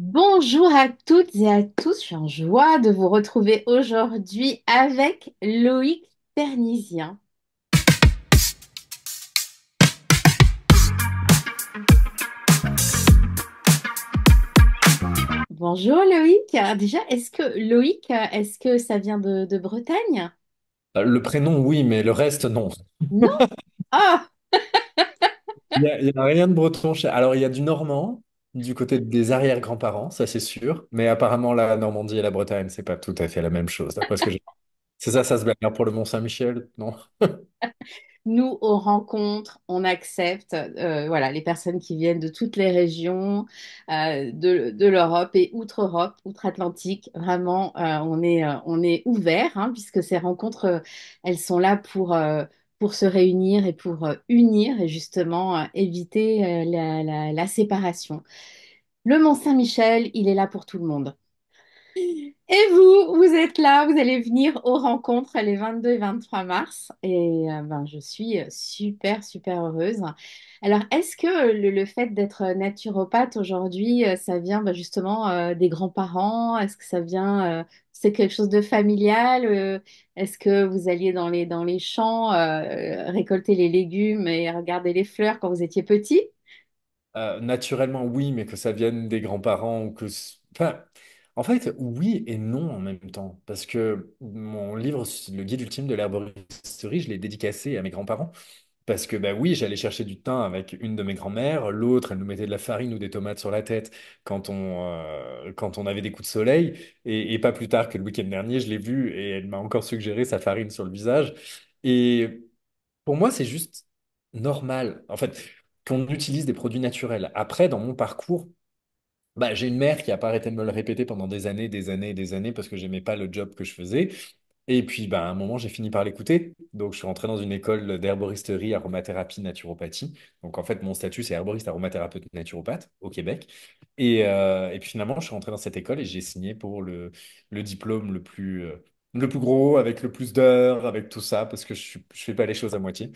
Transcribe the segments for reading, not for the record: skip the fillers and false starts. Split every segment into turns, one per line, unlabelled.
Bonjour à toutes et à tous, je suis en joie de vous retrouver aujourd'hui avec Loïc Ternisien. Bonjour Loïc. Alors déjà, est-ce que ça vient de Bretagne?
Le prénom, oui, mais le reste, non.
Non? Ah,
Il y a rien de breton Alors, il y a du normand, du côté des arrière-grands-parents, ça c'est sûr. Mais apparemment, la Normandie et la Bretagne, c'est pas tout à fait la même chose, d'après ce que j'ai. C'est ça, ça se bagarre pour le Mont-Saint-Michel, non?
nous, aux rencontres, on accepte voilà, les personnes qui viennent de toutes les régions de l'Europe et outre-Europe, outre-Atlantique. Vraiment, on est ouvert hein, puisque ces rencontres, elles sont là pour se réunir et pour unir et justement éviter la séparation. Le Mont-Saint-Michel, il est là pour tout le monde. Et vous, vous êtes là, vous allez venir aux rencontres les 22 et 23 mars et ben, je suis super heureuse. Alors, est-ce que le fait d'être naturopathe aujourd'hui, ça vient ben, justement des grands-parents? Est-ce que ça vient, c'est quelque chose de familial? Est-ce que vous alliez dans les champs récolter les légumes et regarder les fleurs quand vous étiez petit?
Naturellement, oui, mais que ça vienne des grands-parents ou que... Enfin, en fait, oui et non en même temps. Parce que mon livre, Le guide ultime de l'herboristerie, je l'ai dédicacé à mes grands-parents. Parce que bah oui, j'allais chercher du thym avec une de mes grand-mères, l'autre, elle nous mettait de la farine ou des tomates sur la tête quand on avait des coups de soleil. Et pas plus tard que le week-end dernier, je l'ai vue et elle m'a encore suggéré sa farine sur le visage. Et pour moi, c'est juste normal, en fait, qu'on utilise des produits naturels. Après, dans mon parcours, bah, j'ai une mère qui a pas arrêté de me le répéter pendant des années, parce que j'aimais pas le job que je faisais. Et puis, bah, à un moment, j'ai fini par l'écouter. Donc, je suis rentré dans une école d'herboristerie, aromathérapie, naturopathie. Donc, en fait, mon statut, c'est herboriste, aromathérapeute, naturopathe au Québec. Et puis, finalement, je suis rentré dans cette école et j'ai signé pour le diplôme le plus gros, avec le plus d'heures, avec tout ça, parce que je fais pas les choses à moitié.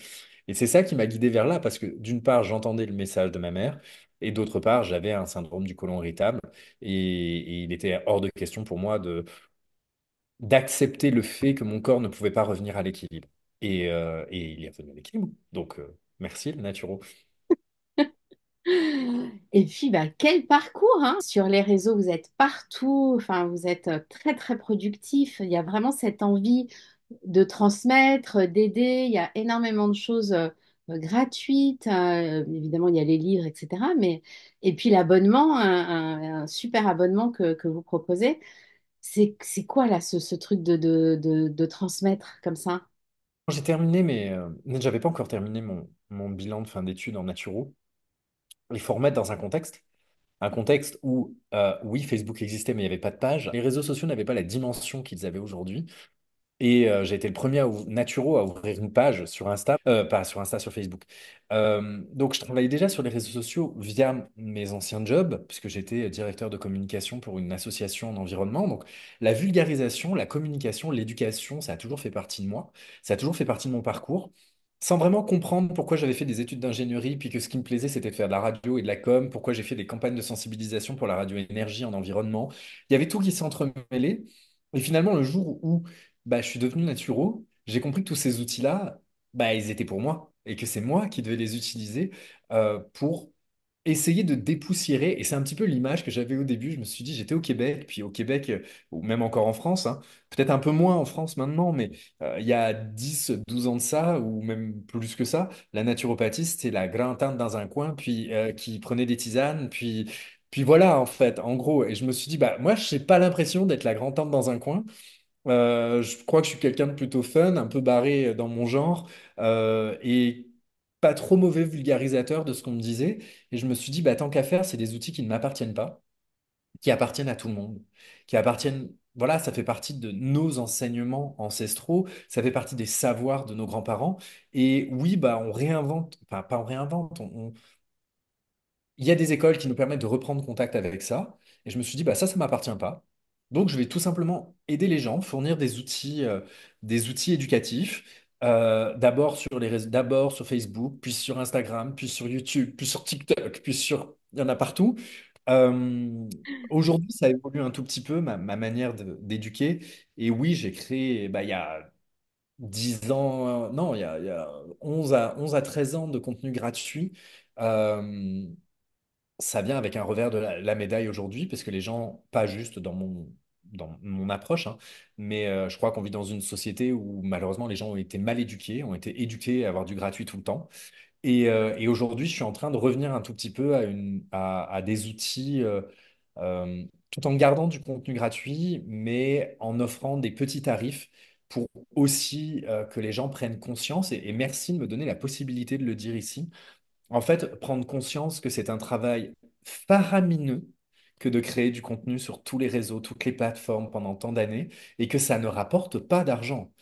Et c'est ça qui m'a guidé vers là, parce que d'une part, j'entendais le message de ma mère, et d'autre part, j'avais un syndrome du côlon irritable, et il était hors de question pour moi d'accepter le fait que mon corps ne pouvait pas revenir à l'équilibre. Et il est revenu à l'équilibre. Donc, merci, le naturo.
Et puis, bah, quel parcours, hein! Sur les réseaux, vous êtes partout, enfin, vous êtes très productif. Il y a vraiment cette envie de transmettre, d'aider. Il y a énormément de choses gratuites. Évidemment, il y a les livres, etc. Mais... Et puis l'abonnement, un super abonnement que vous proposez. C'est quoi là, ce truc de transmettre comme ça?
J'ai terminé, mais j'avais pas encore terminé mon bilan de fin d'études en naturo. Il faut remettre dans un contexte. Un contexte où, oui, Facebook existait, mais il n'y avait pas de page. Les réseaux sociaux n'avaient pas la dimension qu'ils avaient aujourd'hui. Et j'ai été le premier naturo à ouvrir une page sur Insta, pas sur Insta, sur Facebook. Donc je travaillais déjà sur les réseaux sociaux via mes anciens jobs, puisque j'étais directeur de communication pour une association en environnement. Donc la vulgarisation, la communication, l'éducation, ça a toujours fait partie de moi, ça a toujours fait partie de mon parcours. Sans vraiment comprendre pourquoi j'avais fait des études d'ingénierie, puis que ce qui me plaisait, c'était de faire de la radio et de la com, pourquoi j'ai fait des campagnes de sensibilisation pour la radio énergie en environnement. Il y avait tout qui s'entremêlait. Et finalement, le jour où bah, je suis devenu naturo, j'ai compris que tous ces outils-là, bah, ils étaient pour moi et que c'est moi qui devais les utiliser pour essayer de dépoussiérer. Et c'est un petit peu l'image que j'avais au début. Je me suis dit, j'étais au Québec, puis au Québec, ou même encore en France, hein, peut-être un peu moins en France maintenant, mais il y a 10 12 ans de ça, ou même plus que ça, la naturopathie, c'était la grande-tante dans un coin, puis qui prenait des tisanes, puis voilà, en fait, en gros. Et je me suis dit, bah, moi, je n'ai pas l'impression d'être la grande-tante dans un coin. Je crois que je suis quelqu'un de plutôt fun, un peu barré dans mon genre, et pas trop mauvais vulgarisateur de ce qu'on me disait. Et je me suis dit, bah, tant qu'à faire, c'est des outils qui ne m'appartiennent pas, qui appartiennent à tout le monde, qui appartiennent, voilà, ça fait partie de nos enseignements ancestraux, ça fait partie des savoirs de nos grands-parents. Et oui, bah, on réinvente, enfin, pas on réinvente, il y a des écoles qui nous permettent de reprendre contact avec ça. Et je me suis dit, bah, ça m'appartient pas. Donc, je vais tout simplement aider les gens, fournir des outils éducatifs, d'abord sur d'abord sur Facebook, puis sur Instagram, puis sur YouTube, puis sur TikTok, puis sur, il y en a partout, Euh, Aujourd'hui, ça évolue un tout petit peu, ma manière d'éduquer. Et oui, j'ai créé, bah, il y a 10 ans, non, il y a 11 à 13 ans de contenu gratuit. Euh, Ça vient avec un revers de la médaille aujourd'hui, parce que les gens, pas juste dans mon approche, hein, mais je crois qu'on vit dans une société où malheureusement les gens ont été mal éduqués, ont été éduqués à avoir du gratuit tout le temps. Et aujourd'hui, je suis en train de revenir un tout petit peu à des outils, tout en gardant du contenu gratuit, mais en offrant des petits tarifs pour aussi que les gens prennent conscience. Et merci de me donner la possibilité de le dire ici. En fait, prendre conscience que c'est un travail faramineux que de créer du contenu sur tous les réseaux, toutes les plateformes pendant tant d'années et que ça ne rapporte pas d'argent.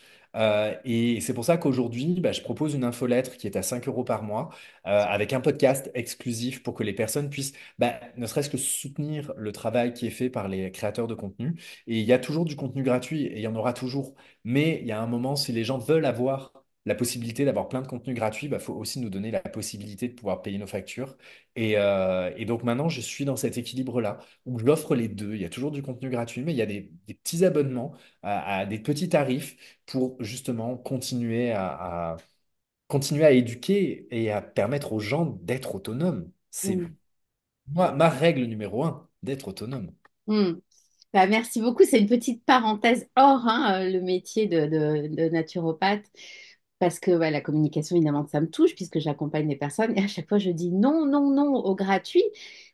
Et c'est pour ça qu'aujourd'hui, bah, je propose une infolettre qui est à 5 euros par mois, avec un podcast exclusif pour que les personnes puissent, bah, ne serait-ce que soutenir le travail qui est fait par les créateurs de contenu. Et il y a toujours du contenu gratuit et il y en aura toujours. Mais il y a un moment, si les gens veulent avoir la possibilité d'avoir plein de contenus gratuits, il faut aussi nous donner la possibilité de pouvoir payer nos factures. Et donc maintenant, je suis dans cet équilibre-là où j'offre les deux. Il y a toujours du contenu gratuit, mais il y a des petits abonnements à des petits tarifs pour justement continuer à éduquer et à permettre aux gens d'être autonomes. C'est
Mm.
moi, ma règle numéro un, d'être autonome.
Mm. Bah, merci beaucoup. C'est une petite parenthèse hors hein, le métier de naturopathe. Parce que ouais, la communication, évidemment, que ça me touche puisque j'accompagne les personnes et à chaque fois, je dis non, non, non au gratuit.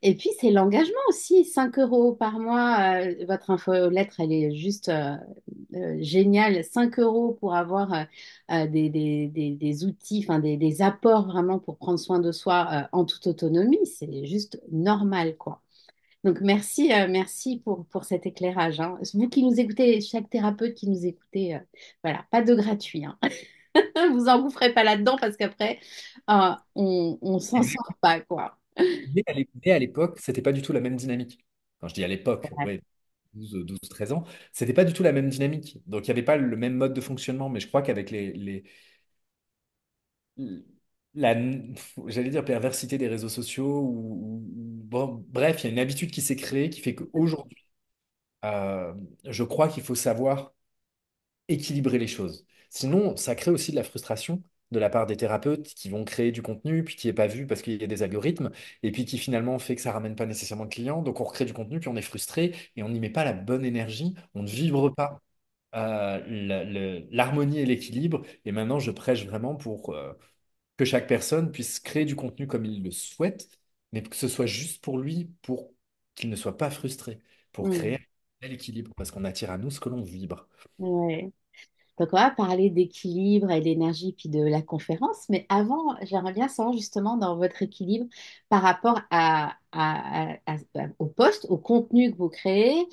Et puis, c'est l'engagement aussi. 5 € par mois. Votre infolettre, elle est juste géniale. 5 € pour avoir des outils, enfin des apports vraiment pour prendre soin de soi en toute autonomie. C'est juste normal, quoi. Donc, merci, merci pour cet éclairage, hein. Vous qui nous écoutez, chaque thérapeute qui nous écoutez, voilà, pas de gratuit, hein. Vous engouffrez pas là-dedans parce qu'après, on s'en sort pas, quoi.
Mais à l'époque, c'était pas du tout la même dynamique. Quand je dis à l'époque,
Ouais.
ouais, 12, 13 ans, c'était pas du tout la même dynamique. Donc, il n'y avait pas le même mode de fonctionnement. Mais je crois qu'avec la, j'allais dire, perversité des réseaux sociaux, bon, bref, il y a une habitude qui s'est créée qui fait qu'aujourd'hui, euh, je crois qu'il faut savoir équilibrer les choses. Sinon, ça crée aussi de la frustration de la part des thérapeutes qui vont créer du contenu, puis qui n'est pas vu parce qu'il y a des algorithmes, et puis qui finalement fait que ça ramène pas nécessairement de clients. Donc on recrée du contenu, puis on est frustré, et on n'y met pas la bonne énergie, on ne vibre pas l'harmonie et l'équilibre. Et maintenant, je prêche vraiment pour que chaque personne puisse créer du contenu comme il le souhaite, mais que ce soit juste pour lui, pour qu'il ne soit pas frustré, pour créer
Mm.
un bel équilibre, parce qu'on attire à nous ce que l'on vibre.
Ouais. Donc, on va parler d'équilibre et d'énergie puis de la conférence. Mais avant, j'aimerais bien savoir justement dans votre équilibre par rapport au poste, au contenu que vous créez,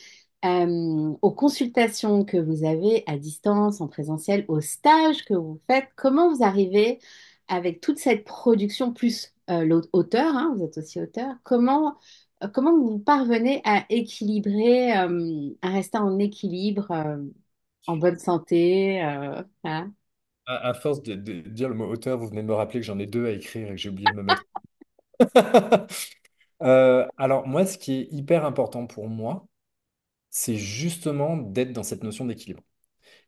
aux consultations que vous avez à distance, en présentiel, aux stages que vous faites. Comment vous arrivez avec toute cette production, plus l'auteur, hein, vous êtes aussi auteur, comment vous parvenez à équilibrer, à rester en équilibre? En bonne santé, voilà.
À force de dire le mot auteur, vous venez de me rappeler que j'en ai deux à écrire et que j'ai oublié de me mettre. Alors moi, ce qui est hyper important pour moi, c'est justement d'être dans cette notion d'équilibre.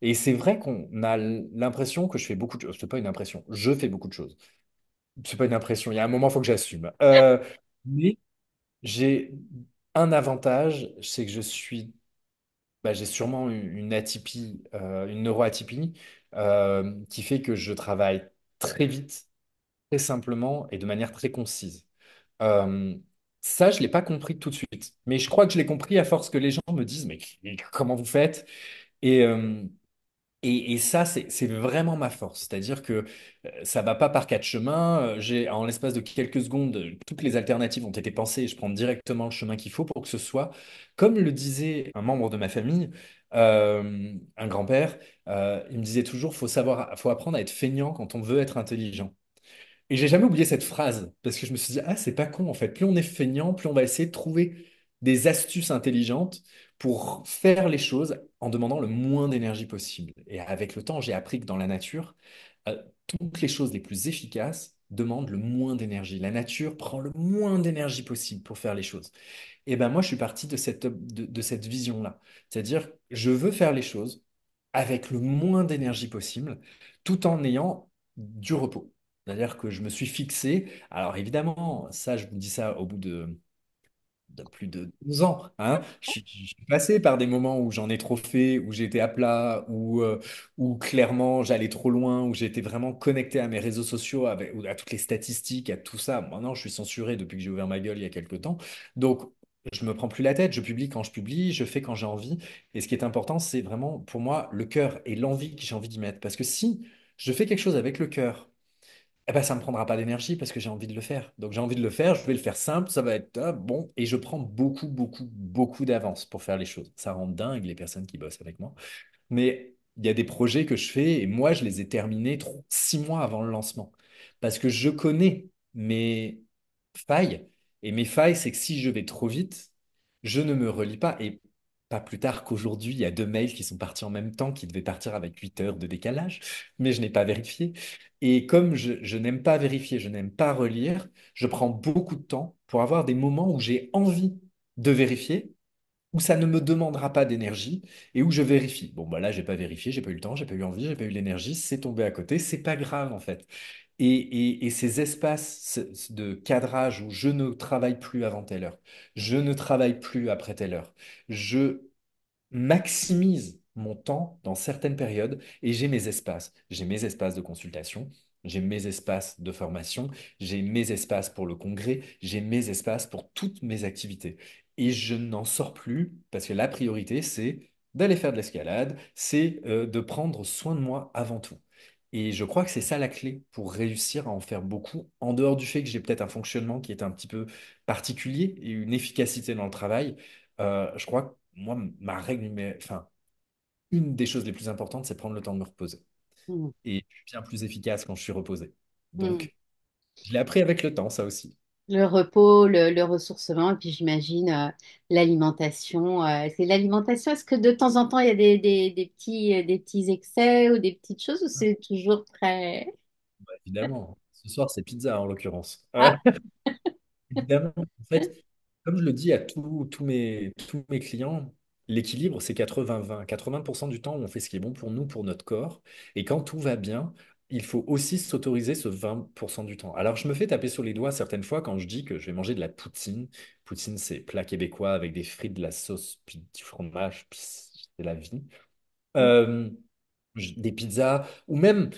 Et c'est vrai qu'on a l'impression que je fais beaucoup de choses. C'est pas une impression, je fais beaucoup de choses. C'est pas une impression, il y a un moment, il faut que j'assume. Mais j'ai un avantage, c'est que j'ai sûrement une atypie, une neuroatypie, qui fait que je travaille très vite, très simplement et de manière très concise. Euh, Ça, je ne l'ai pas compris tout de suite. Mais je crois que je l'ai compris à force que les gens me disent, mais comment vous faites? Et, euh, et ça, c'est vraiment ma force. C'est-à-dire que ça va pas par quatre chemins. En l'espace de quelques secondes, toutes les alternatives ont été pensées et je prends directement le chemin qu'il faut pour que ce soit, comme le disait un membre de ma famille, un grand-père, il me disait toujours, faut apprendre à être feignant quand on veut être intelligent. Et j'ai jamais oublié cette phrase, parce que je me suis dit, ah, c'est pas con en fait. Plus on est feignant, plus on va essayer de trouver des astuces intelligentes pour faire les choses en demandant le moins d'énergie possible. Et avec le temps, j'ai appris que dans la nature, toutes les choses les plus efficaces demande le moins d'énergie. La nature prend le moins d'énergie possible pour faire les choses. Et ben moi, je suis parti de cette vision-là. C'est-à-dire, je veux faire les choses avec le moins d'énergie possible, tout en ayant du repos. C'est-à-dire que je me suis fixé. Alors évidemment, ça, je vous dis ça au bout de plus de 12 ans. Hein. Je suis passé par des moments où j'en ai trop fait, où j'étais à plat, où clairement j'allais trop loin, où j'étais vraiment connecté à mes réseaux sociaux, ou à toutes les statistiques, à tout ça. Maintenant, je suis censuré depuis que j'ai ouvert ma gueule il y a quelques temps. Donc, je me prends plus la tête, je publie quand je publie, je fais quand j'ai envie. Et ce qui est important, c'est vraiment pour moi le cœur et l'envie que j'ai envie d'y mettre. Parce que si je fais quelque chose avec le cœur, eh ben, ça ne me prendra pas d'énergie parce que j'ai envie de le faire. Donc j'ai envie de le faire, je vais le faire simple, ça va être bon. Et je prends beaucoup, beaucoup, beaucoup d'avance pour faire les choses. Ça rend dingue les personnes qui bossent avec moi. Mais il y a des projets que je fais et moi, je les ai terminés 6 mois avant le lancement. Parce que je connais mes failles. Et mes failles, c'est que si je vais trop vite, je ne me relis pas. Et pas plus tard qu'aujourd'hui, il y a 2 mails qui sont partis en même temps, qui devaient partir avec 8 heures de décalage, mais je n'ai pas vérifié. Et comme je n'aime pas vérifier, je n'aime pas relire, je prends beaucoup de temps pour avoir des moments où j'ai envie de vérifier où ça ne me demandera pas d'énergie et où je vérifie. Bon, bah là, j'ai pas vérifié, j'ai pas eu le temps, j'ai pas eu envie, j'ai pas eu l'énergie, c'est tombé à côté, c'est pas grave en fait. Et ces espaces de cadrage où je ne travaille plus avant telle heure, je ne travaille plus après telle heure, je maximise mon temps dans certaines périodes et j'ai mes espaces. J'ai mes espaces de consultation, j'ai mes espaces de formation, j'ai mes espaces pour le congrès, j'ai mes espaces pour toutes mes activités. Et je n'en sors plus parce que la priorité, c'est d'aller faire de l'escalade, c'est de prendre soin de moi avant tout. Et je crois que c'est ça la clé pour réussir à en faire beaucoup, en dehors du fait que j'ai peut-être un fonctionnement qui est un petit peu particulier et une efficacité dans le travail. Je crois que moi, ma règle enfin, une des choses les plus importantes, c'est prendre le temps de me reposer.
Mm.
Et je suis bien plus efficace quand je suis reposé.
Mm.
Donc, je l'ai appris avec le temps, ça aussi.
Le repos, le ressourcement, et puis j'imagine l'alimentation. C'est l'alimentation. Est-ce que de temps en temps il y a des petits excès ou des petites choses ou c'est toujours très...
Bah, évidemment. Ce soir, c'est pizza en l'occurrence.
Ah,
Évidemment, en fait, comme je le dis à tous mes clients, l'équilibre, c'est 80-20. 80% du temps, on fait ce qui est bon pour nous, pour notre corps. Et quand tout va bien, il faut aussi s'autoriser ce 20% du temps. Alors, je me fais taper sur les doigts certaines fois quand je dis que je vais manger de la poutine. Poutine, c'est plat québécois avec des frites, de la sauce, puis du fromage, puis c'est la vie. Euh, des pizzas, ou même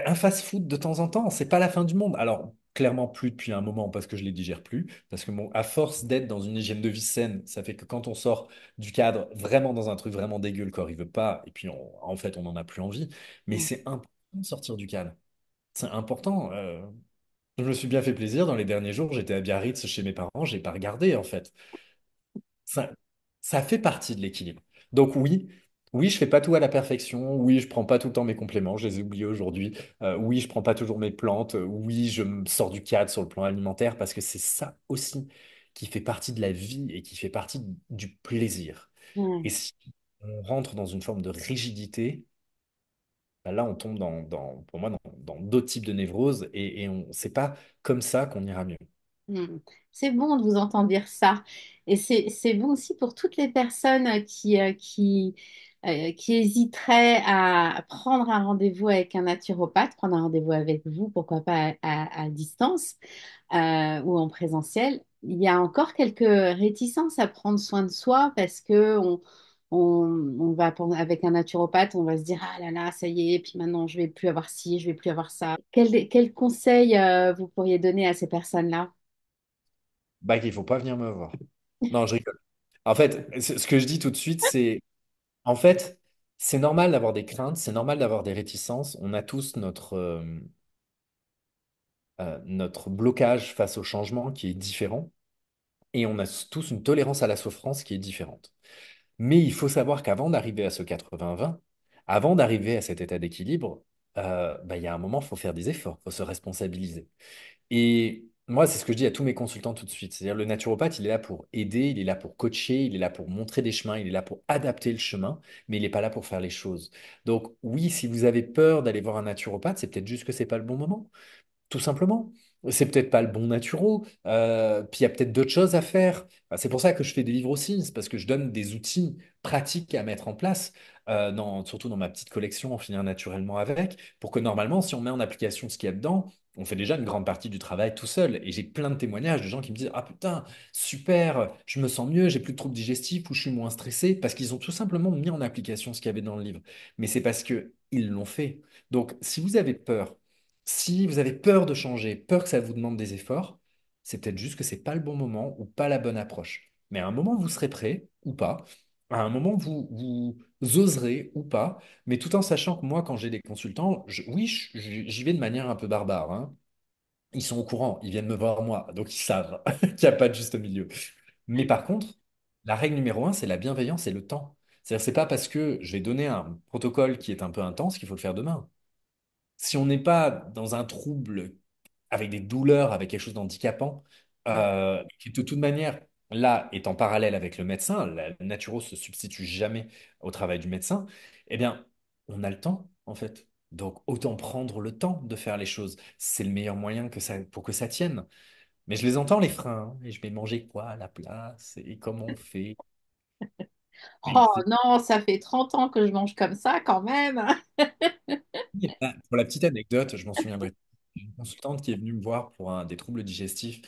un fast-food de temps en temps, c'est pas la fin du monde. Alors, clairement plus depuis un moment parce que je les digère plus. Parce que bon, à force d'être dans une hygiène de vie saine, ça fait que quand on sort du cadre, vraiment dans un truc vraiment dégueu, le corps il veut pas, et puis en fait on n'en a plus envie. Mais
mm,
c'est important de sortir du cadre. C'est important. Je me suis bien fait plaisir dans les derniers jours. J'étais à Biarritz chez mes parents, j'ai pas regardé en fait. Ça, ça fait partie de l'équilibre. Donc oui, oui, je fais pas tout à la perfection. Oui, je prends pas tout le temps mes compléments. Je les ai oubliés aujourd'hui. Oui, je prends pas toujours mes plantes. Oui, je me sors du cadre sur le plan alimentaire parce que c'est ça aussi qui fait partie de la vie et qui fait partie du plaisir. Et
ouais.
si on rentre dans une forme de rigidité, bah là, on tombe pour moi, dans d'autres types de névroses et c'est pas comme ça qu'on ira mieux.
Hmm. C'est bon de vous entendre dire ça. Et c'est bon aussi pour toutes les personnes qui hésiteraient à prendre un rendez-vous avec un naturopathe, prendre un rendez-vous avec vous, pourquoi pas à distance ou en présentiel. Il y a encore quelques réticences à prendre soin de soi parce que on va avec un naturopathe, on va se dire, ah là là, ça y est, puis maintenant je vais plus avoir ci, je vais plus avoir ça. Quel conseil vous pourriez donner à ces personnes-là?
Bah, qu'il faut pas venir me voir. Non, je rigole. En fait, ce que je dis tout de suite, c'est, en fait, c'est normal d'avoir des craintes, c'est normal d'avoir des réticences. On a tous notre blocage face au changement qui est différent et on a tous une tolérance à la souffrance qui est différente. Mais il faut savoir qu'avant d'arriver à ce 80-20, avant d'arriver à cet état d'équilibre, bah, il y a un moment, il faut faire des efforts, il faut se responsabiliser. Et moi, c'est ce que je dis à tous mes consultants tout de suite. C'est-à-dire, le naturopathe, il est là pour aider, il est là pour coacher, il est là pour montrer des chemins, il est là pour adapter le chemin, mais il n'est pas là pour faire les choses. Donc, oui, si vous avez peur d'aller voir un naturopathe, c'est peut-être juste que c'est pas le bon moment. tout simplement. C'est peut-être pas le bon naturo, puis il y a peut-être d'autres choses à faire. C'est pour ça que je fais des livres aussi, c'est parce que je donne des outils pratiques à mettre en place, surtout dans ma petite collection, en finir naturellement avec, pour que normalement, si on met en application ce qu'il y a dedans, on fait déjà une grande partie du travail tout seul. Et j'ai plein de témoignages de gens qui me disent, ah putain, super, je me sens mieux, j'ai plus de troubles digestifs ou je suis moins stressé, parce qu'ils ont tout simplement mis en application ce qu'il y avait dans le livre. Mais c'est parce que ils l'ont fait. Donc, si vous avez peur de changer, peur que ça vous demande des efforts, c'est peut-être juste que c'est pas le bon moment ou pas la bonne approche. Mais à un moment, vous serez prêt ou pas. À un moment, vous oserez ou pas. Mais tout en sachant que moi, quand j'ai des consultants, oui, j'y vais de manière un peu barbare, hein. Ils sont au courant, ils viennent me voir moi, donc ils savent qu'il n'y a pas de juste milieu. Mais par contre, la règle numéro un, c'est la bienveillance et le temps. C'est-à-dire, c'est pas parce que je vais donner un protocole qui est un peu intense qu'il faut le faire demain. Si on n'est pas dans un trouble avec des douleurs, avec quelque chose d'handicapant, qui de toute manière, là, est en parallèle avec le médecin, la naturo se substitue jamais au travail du médecin, eh bien, on a le temps, en fait. Donc, autant prendre le temps de faire les choses. C'est le meilleur moyen pour que ça tienne. Mais je les entends, les freins, hein, et je vais manger quoi à la place, et comment on fait. Et
Oh
c'est-
non, ça fait 30 ans que je mange comme ça quand même.
Pour la petite anecdote, je m'en souviendrai. J'ai une consultante qui est venue me voir pour des troubles digestifs.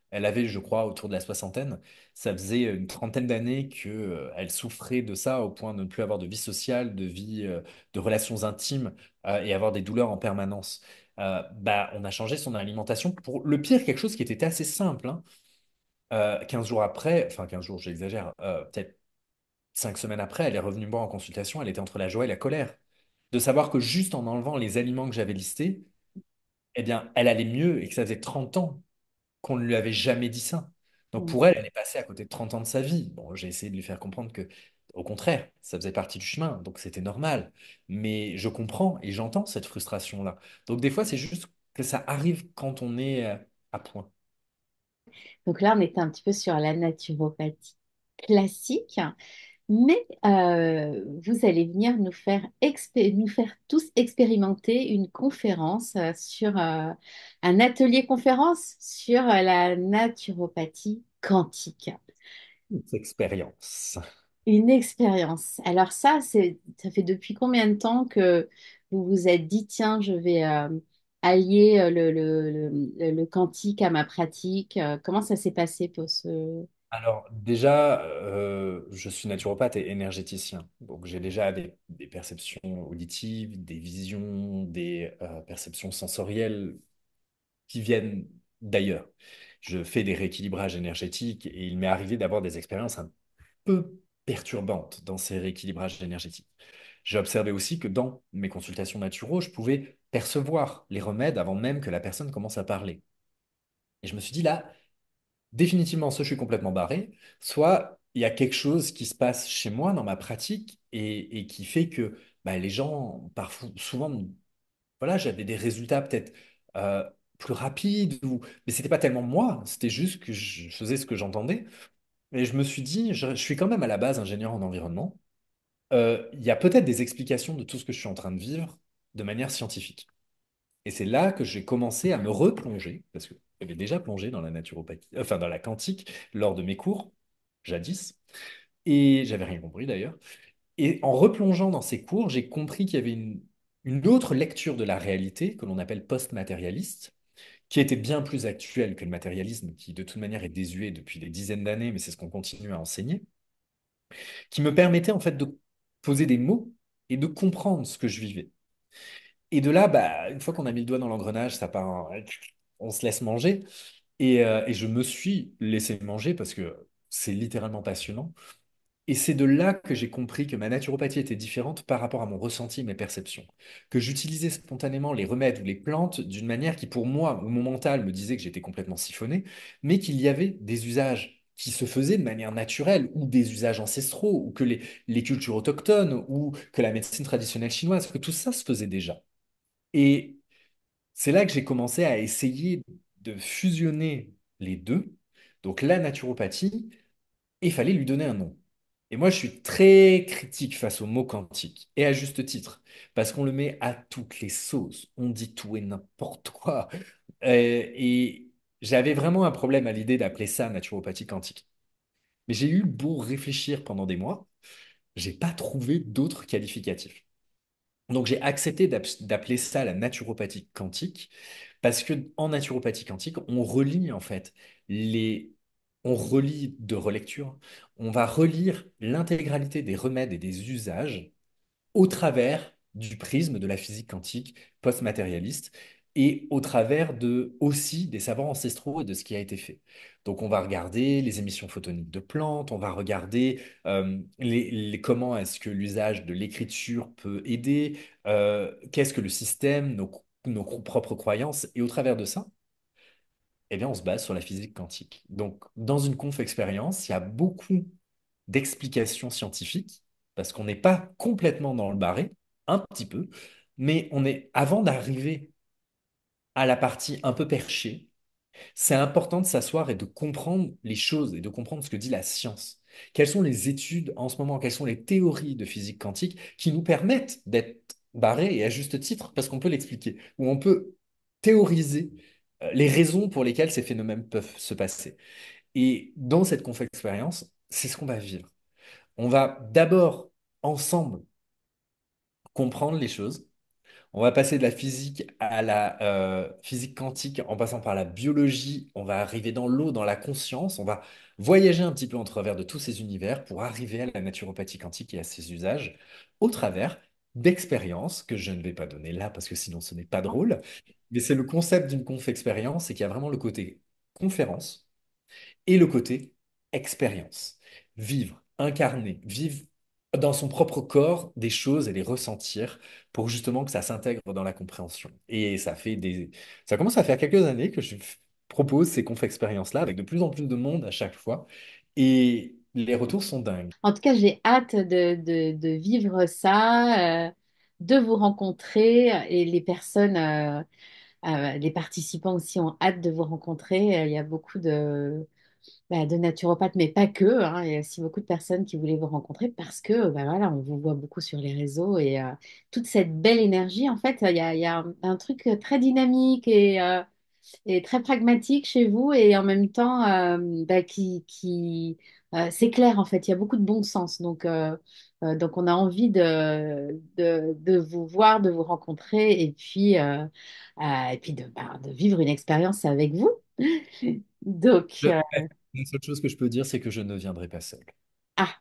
Elle avait, je crois, autour de la soixantaine. Ça faisait une trentaine d'années que, elle souffrait de ça au point de ne plus avoir de vie sociale, de relations intimes, et avoir des douleurs en permanence. Bah, on a changé son alimentation pour le pire, quelque chose qui était assez simple, hein. 15 jours après, enfin 15 jours, j'exagère, peut-être 5 semaines après, elle est revenue me voir en consultation. Elle était entre la joie et la colère de savoir que juste en enlevant les aliments que j'avais listés, eh bien, elle allait mieux et que ça faisait 30 ans qu'on ne lui avait jamais dit ça. Donc pour elle, elle est passée à côté de 30 ans de sa vie. Bon, j'ai essayé de lui faire comprendre que, au contraire, ça faisait partie du chemin, donc c'était normal. Mais je comprends et j'entends cette frustration-là. Donc des fois, c'est juste que ça arrive quand on est à point.
Donc là, on était un petit peu sur la naturopathie classique, mais vous allez venir nous faire tous expérimenter une conférence un atelier conférence sur la naturopathie quantique.
Expérience.
Une expérience. Alors ça fait depuis combien de temps que vous vous êtes dit, tiens, je vais allier le quantique à ma pratique. Comment ça s'est passé pour ce...
Alors déjà, je suis naturopathe et énergéticien. Donc j'ai déjà des perceptions auditives, des visions, des perceptions sensorielles qui viennent d'ailleurs. Je fais des rééquilibrages énergétiques et il m'est arrivé d'avoir des expériences un peu perturbantes dans ces rééquilibrages énergétiques. J'ai observé aussi que dans mes consultations naturaux, je pouvais percevoir les remèdes avant même que la personne commence à parler. Et je me suis dit là, définitivement, soit je suis complètement barré, soit il y a quelque chose qui se passe chez moi dans ma pratique et qui fait que bah, les gens, parfois, souvent, voilà, j'avais des résultats peut-être plus rapides, mais c'était pas tellement moi, c'était juste que je faisais ce que j'entendais. Et je me suis dit, je suis quand même à la base ingénieur en environnement. Il y a peut-être des explications de tout ce que je suis en train de vivre de manière scientifique. Et c'est là que j'ai commencé à me replonger, parce que j'avais déjà plongé dans la naturopathie, enfin dans la quantique lors de mes cours, jadis, et j'avais rien compris d'ailleurs. Et en replongeant dans ces cours, j'ai compris qu'il y avait une autre lecture de la réalité que l'on appelle post-matérialiste, qui était bien plus actuelle que le matérialisme, qui de toute manière est désuet depuis des dizaines d'années, mais c'est ce qu'on continue à enseigner, qui me permettait en fait de poser des mots et de comprendre ce que je vivais. Et de là, bah, une fois qu'on a mis le doigt dans l'engrenage, on se laisse manger. Et je me suis laissé manger parce que c'est littéralement passionnant. Et c'est de là que j'ai compris que ma naturopathie était différente par rapport à mon ressenti et mes perceptions. Que j'utilisais spontanément les remèdes ou les plantes d'une manière qui, pour moi, ou mon mental me disait que j'étais complètement siphonné, mais qu'il y avait des usages qui se faisaient de manière naturelle, ou des usages ancestraux, ou que les cultures autochtones, ou que la médecine traditionnelle chinoise, que tout ça se faisait déjà. Et c'est là que j'ai commencé à essayer de fusionner les deux, donc la naturopathie, et il fallait lui donner un nom. Et moi, je suis très critique face au mot quantique, et à juste titre, parce qu'on le met à toutes les sauces, on dit tout et n'importe quoi. Et j'avais vraiment un problème à l'idée d'appeler ça naturopathie quantique. Mais j'ai eu beau réfléchir pendant des mois, j'ai pas trouvé d'autres qualificatifs. Donc j'ai accepté d'appeler ça la naturopathie quantique parce que en naturopathie quantique, on relie en fait les on relie de relecture, on va relire l'intégralité des remèdes et des usages au travers du prisme de la physique quantique post-matérialiste et au travers de aussi des savoirs ancestraux et de ce qui a été fait. Donc on va regarder les émissions photoniques de plantes, on va regarder comment est-ce que l'usage de l'écriture peut aider, qu'est-ce que le système, nos propres croyances, et au travers de ça, eh bien, on se base sur la physique quantique. Donc, dans une conf expérience, il y a beaucoup d'explications scientifiques, parce qu'on n'est pas complètement dans le barré, un petit peu, mais avant d'arriver à la partie un peu perchée, c'est important de s'asseoir et de comprendre les choses et de comprendre ce que dit la science. Quelles sont les études en ce moment, quelles sont les théories de physique quantique qui nous permettent d'être barrés et à juste titre, parce qu'on peut l'expliquer, ou on peut théoriser les raisons pour lesquelles ces phénomènes peuvent se passer. Et dans cette conf-expérience, c'est ce qu'on va vivre. On va d'abord, ensemble, comprendre les choses. On va passer de la physique à la physique quantique en passant par la biologie. On va arriver dans l'eau, dans la conscience. On va voyager un petit peu au travers de tous ces univers pour arriver à la naturopathie quantique et à ses usages au travers d'expériences que je ne vais pas donner là parce que sinon ce n'est pas drôle. Mais c'est le concept d'une conf-expérience et qu'il y a vraiment le côté conférence et le côté expérience. Vivre, incarner, vivre dans son propre corps des choses et les ressentir pour justement que ça s'intègre dans la compréhension. Et ça commence à faire quelques années que je propose ces conf-expériences-là avec de plus en plus de monde à chaque fois. Et les retours sont dingues.
En tout cas, j'ai hâte de vivre ça, de vous rencontrer et les personnes, les participants aussi ont hâte de vous rencontrer. Il y a beaucoup de naturopathes, mais pas que, hein. Il y a aussi beaucoup de personnes qui voulaient vous rencontrer parce que, bah voilà, on vous voit beaucoup sur les réseaux et toute cette belle énergie, en fait, il y a un truc très dynamique et très pragmatique chez vous et en même temps bah, c'est clair en fait, il y a beaucoup de bon sens. Donc on a envie de vous voir, de vous rencontrer et puis de vivre une expérience avec vous. Donc,
Le- La seule chose que je peux dire, c'est que je ne viendrai pas seul.
ah,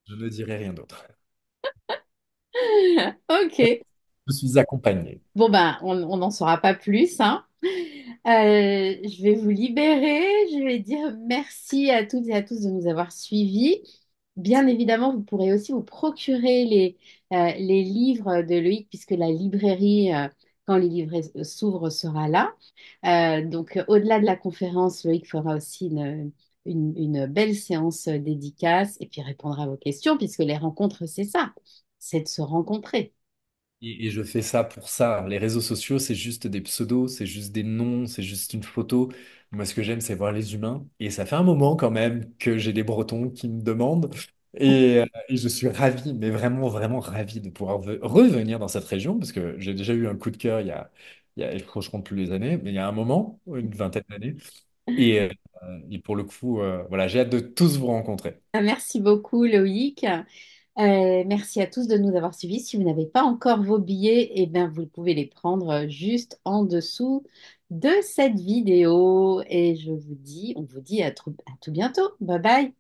Je ne dirai rien d'autre.
ok.
Je suis accompagné.
Bon, ben, on n'en saura pas plus, hein. Je vais vous libérer. Je vais dire merci à toutes et à tous de nous avoir suivis. Bien évidemment, vous pourrez aussi vous procurer les livres de Loïc, puisque la librairie, quand les livrets s'ouvrent, sera là. Au-delà de la conférence, Loïc fera aussi une belle séance dédicace et puis répondra à vos questions, puisque les rencontres, c'est ça, c'est de se rencontrer.
Et je fais ça pour ça. Les réseaux sociaux, c'est juste des pseudos, c'est juste des noms, c'est juste une photo. Moi, ce que j'aime, c'est voir les humains. Et ça fait un moment quand même que j'ai des Bretons qui me demandent. Et je suis ravi, mais vraiment, vraiment ravi de pouvoir revenir dans cette région, parce que j'ai déjà eu un coup de cœur je crois, je compte plus les années, mais il y a un moment, une vingtaine d'années. Et pour le coup, voilà, j'ai hâte de tous vous rencontrer.
Merci beaucoup, Loïc. Merci à tous de nous avoir suivis. Si vous n'avez pas encore vos billets, eh bien, vous pouvez les prendre juste en dessous de cette vidéo. Et on vous dit à tout bientôt. Bye bye.